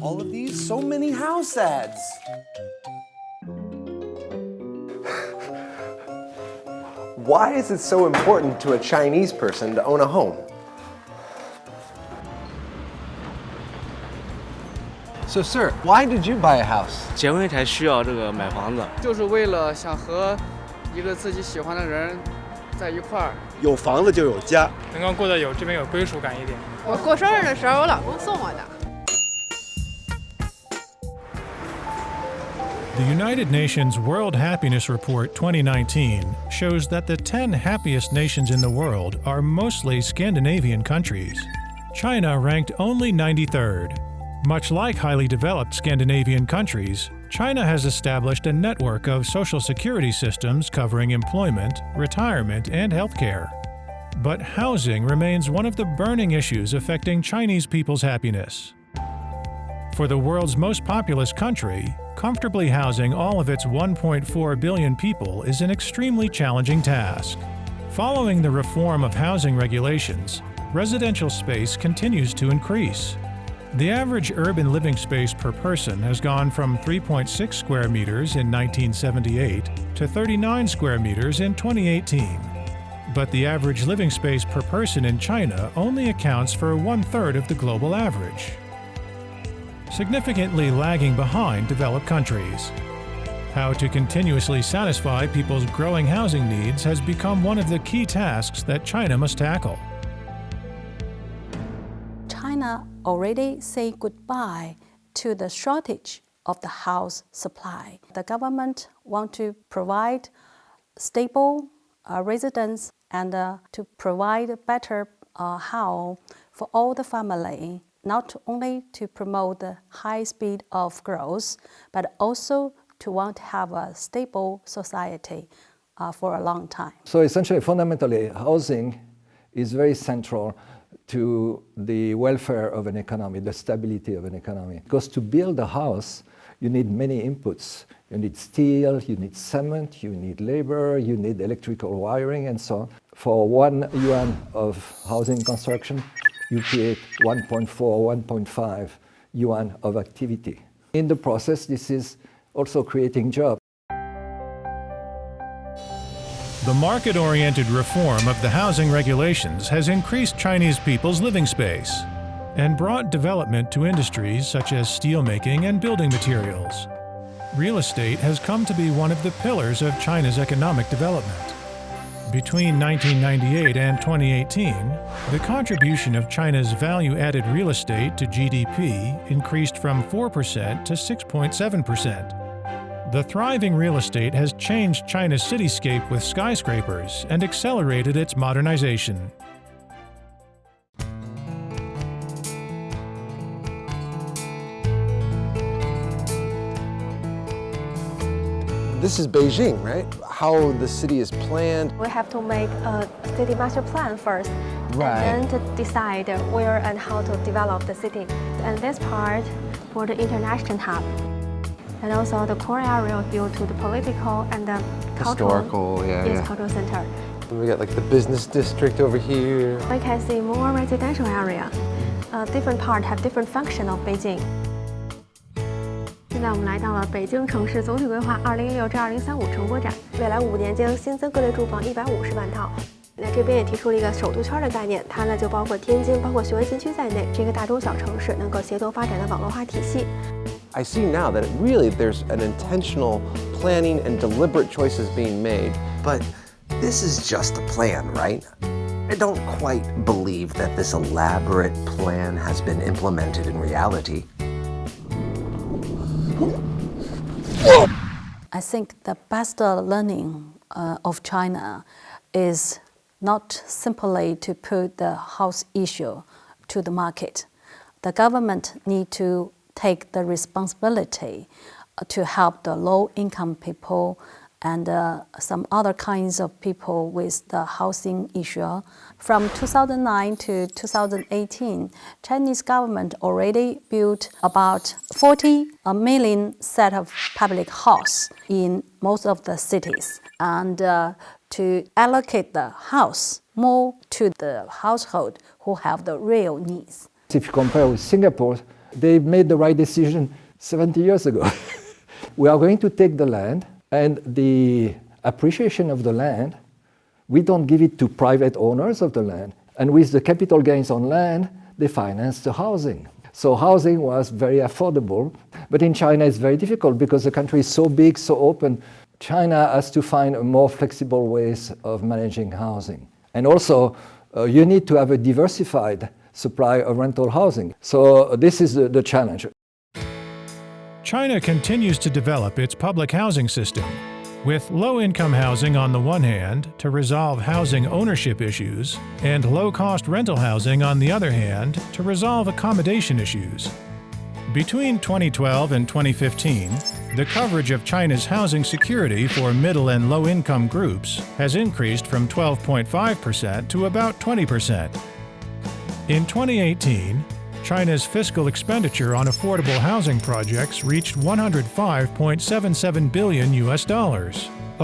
All of these, so many house ads. Why is it so important to a Chinese person to own a home? So, sir, why did you buy a house? 结婚才需要这个买房子，就是为了想和一个自己喜欢的人在一块儿。有房子就有家，能够过得这边有归属感一点。我过生日的时候，我老公送我的。 The United Nations World Happiness Report 2019 shows that the 10 happiest nations in the world are mostly Scandinavian countries. China ranked only 93rd. Much like highly developed Scandinavian countries, China has established a network of social security systems covering employment, retirement, and healthcare. But housing remains one of the burning issues affecting Chinese people's happiness. For the world's most populous country, comfortably housing all of its 1.4 billion people is an extremely challenging task. Following the reform of housing regulations, residential space continues to increase. The average urban living space per person has gone from 3.6 square meters in 1978 to 39 square meters in 2018. But the average living space per person in China only accounts for 1/3 of the global average, significantly lagging behind developed countries. How to continuously satisfy people's growing housing needs has become one of the key tasks that China must tackle. China already say goodbye to the shortage of the house supply. The government want to provide stable residence and to provide better house for all the family, not only to promote the high speed of growth, but also to want to have a stable society for a long time. So essentially, fundamentally, housing is very central to the welfare of an economy, the stability of an economy. Because to build a house, you need many inputs. You need steel, you need cement, you need labor, you need electrical wiring, and so on. For 1 yuan of housing construction, you create 1.4, 1.5 yuan of activity. In the process, this is also creating jobs. The market-oriented reform of the housing regulations has increased Chinese people's living space and brought development to industries such as steelmaking and building materials. Real estate has come to be one of the pillars of China's economic development. Between 1998 and 2018, the contribution of China's value-added real estate to GDP increased from 4% to 6.7%. The thriving real estate has changed China's cityscape with skyscrapers and accelerated its modernization. This is Beijing, right? How the city is planned. We have to make a city master plan first, Right. and then to decide where and how to develop the city. And this part for the international hub. And also the core area due to the political and the Historical, yeah. cultural center. We got like the business district over here. We can see more residential area. Different part have different function of Beijing. 现在我们来到了北京城市总体规划2016至2035成果展，未来5年将新增各类住房150万套。那这边也提出了一个首都圈的概念，它呢就包括天津、包括雄安新区在内，这个大中小城市能够协同发展的网络化体系。 I see now that really there's an intentional planning and deliberate choices being made. But this is just a plan, right? I don't quite believe that this elaborate plan has been implemented in reality. I think the best learning of China is not simply to put the house issue to the market. The government need to take the responsibility to help the low-income people and some other kinds of people with the housing issue. From 2009 to 2018, Chinese government already built about 40 million set of public house in most of the cities, and to allocate the house more to the household who have the real needs. If you compare with Singapore, They made the right decision 70 years ago. We are going to take the land, and the appreciation of the land, we don't give it to private owners of the land. And with the capital gains on land, they finance the housing. So housing was very affordable. But in China, it's very difficult because the country is so big, so open. China has to find more flexible ways of managing housing. And also, you need to have a diversified supply of rental housing. So this is the challenge. China continues to develop its public housing system, with low-income housing on the one hand to resolve housing ownership issues, and low-cost rental housing on the other hand to resolve accommodation issues. Between 2012 and 2015, the coverage of China's housing security for middle and low-income groups has increased from 12.5% to about 20%. In 2018, China's fiscal expenditure on affordable housing projects reached $105.77 billion, a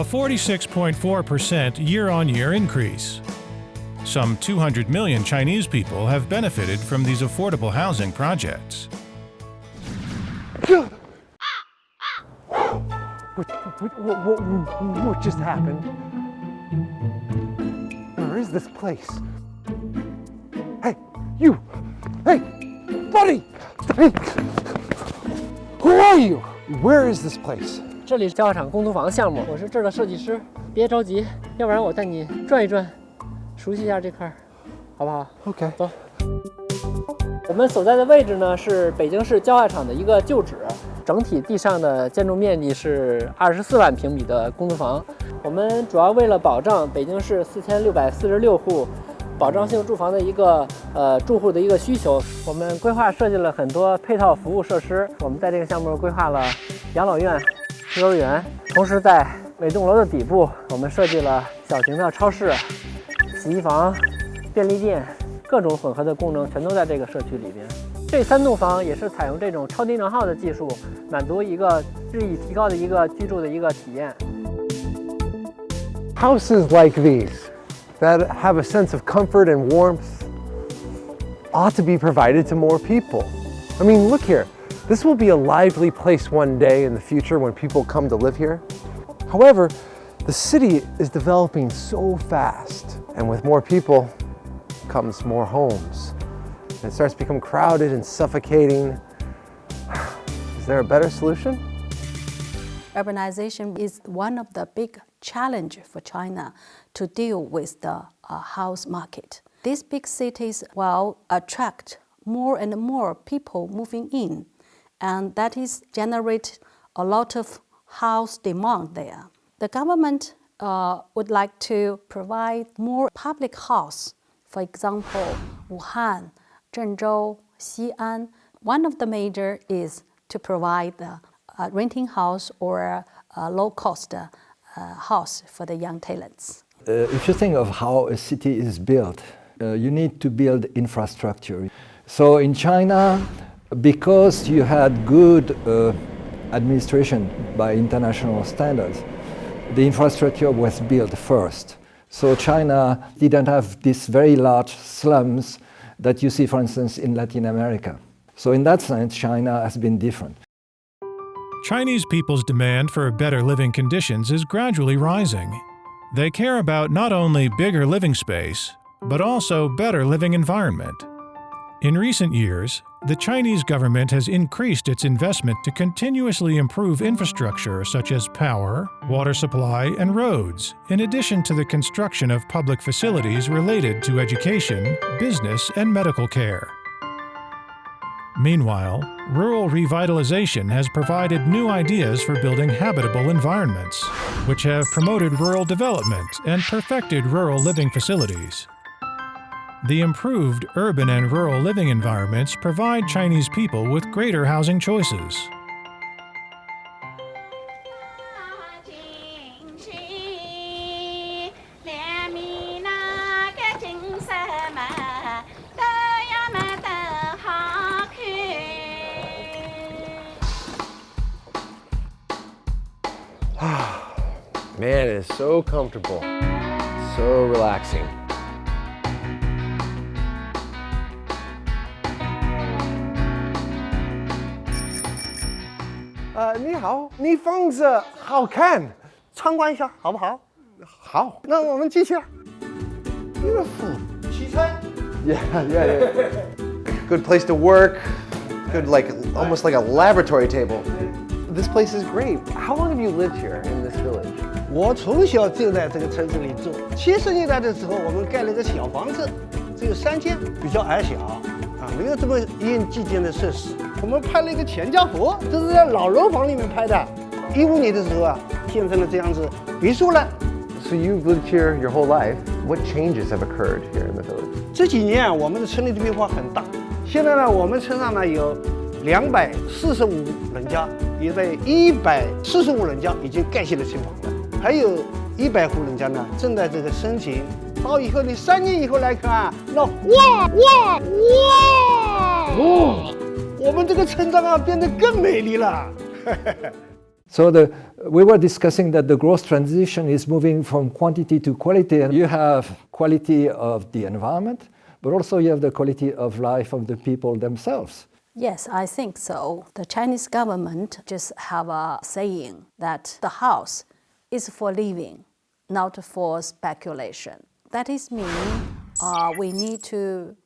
46.4% year-on-year increase. Some 200 million Chinese people have benefited from these affordable housing projects. What just happened? Where is this place? Hey, you! Hey, buddy! Hey! Who are you? Where is this place? 这里是交厂公租房项目，我是这儿的设计师。别着急，要不然我带你转一转，熟悉一下这块，好不好 Okay. 走。我们所在的位置呢是北京市郊外厂的一个旧址，整体地上的建筑面积是24万平米的公租房。我们主要为了保障北京市4646户保障性住房的一个住户的一个需求，我们规划设计了很多配套服务设施。我们在这个项目规划了养老院、幼儿园，同时在每栋楼的底部，我们设计了小型的超市、洗衣房、便利店，各种混合的功能全都在这个社区里边。这3栋房也是采用这种超低能耗的技术，满足一个日益提高的一个居住的一个体验。Houses like these that have a sense of comfort and warmth ought to be provided to more people. I mean, look here. This will be a lively place one day in the future when people come to live here. However, the city is developing so fast, and with more people comes more homes. And it starts to become crowded and suffocating. Is there a better solution? Urbanization is one of the big challenges for China to deal with the house market. These big cities will attract more and more people moving in, and that is generate a lot of house demand there. The government would like to provide more public house. For example, Wuhan, Zhengzhou, Xi'an. One of the major is to provide a renting house or a low-cost house for the young talents. If you think of how a city is built, you need to build infrastructure. So in China, because you had good administration by international standards, the infrastructure was built first. So China didn't have these very large slums that you see, for instance, in Latin America. So in that sense, China has been different. Chinese people's demand for better living conditions is gradually rising. They care about not only bigger living space, but also better living environment. In recent years, the Chinese government has increased its investment to continuously improve infrastructure such as power, water supply, and roads, in addition to the construction of public facilities related to education, business, and medical care. Meanwhile, rural revitalization has provided new ideas for building habitable environments, which have promoted rural development and perfected rural living facilities. The improved urban and rural living environments provide Chinese people with greater housing choices. Man, it is so comfortable, so relaxing. 你好，你房子好看，参观一下好不好？好。那我们进去。Beautiful， 西餐。Yeah. Good place to work. Good, almost like a laboratory table. This place is great. How long have you lived here in this village? 我从小就在这个城市里住。70年代的时候，我们盖了一个小房子，只有3间，比较矮小，没有这么应季节的设施。我们拍了一个全家福，这是在老楼房里面拍的。15年的时候建成了这样子别墅了。So you've lived here your whole life. What changes have occurred here in the village? 这几年我们的城里的变化很大。现在呢，我们村上呢有245人家，也在145人家已经盖起了新房了，还有100户人家呢正在这个申请。到以后你3年以后来看，那哇！我们这个村庄变得更美丽了。So we were discussing that the growth transition is moving from quantity to quality, and you have quality of the environment, but also you have the quality of life of the people themselves. Yes, I think so. The Chinese government just have a saying that the house is for living, not for speculation. That is mean we need to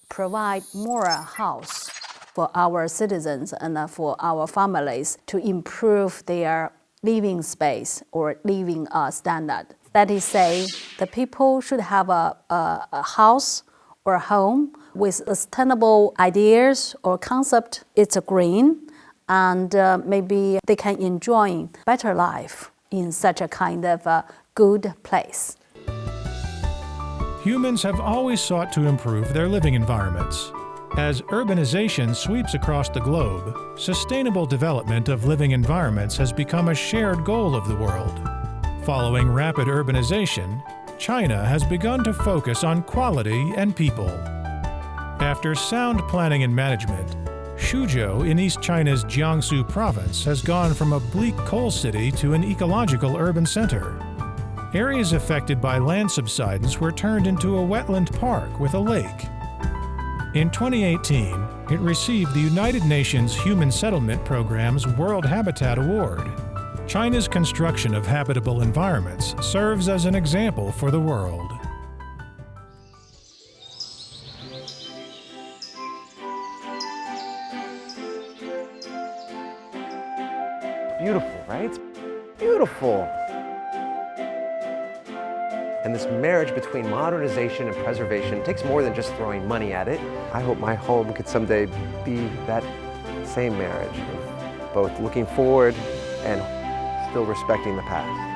provide more house for our citizens and for our families to improve their living space or living standard. That is say, the people should have a house or a home with sustainable ideas or concept. It's green, and maybe they can enjoy better life in such a kind of good place. Humans have always sought to improve their living environments. As urbanization sweeps across the globe, sustainable development of living environments has become a shared goal of the world. Following rapid urbanization, China has begun to focus on quality and people. After sound planning and management, Suzhou in East China's Jiangsu province has gone from a bleak coal city to an ecological urban center. Areas affected by land subsidence were turned into a wetland park with a lake. In 2018, it received the United Nations Human Settlement Programme's World Habitat Award. China's construction of habitable environments serves as an example for the world. Beautiful, right? It's beautiful. And this marriage between modernization and preservation takes more than just throwing money at it. I hope my home could someday be that same marriage of both looking forward and still respecting the past.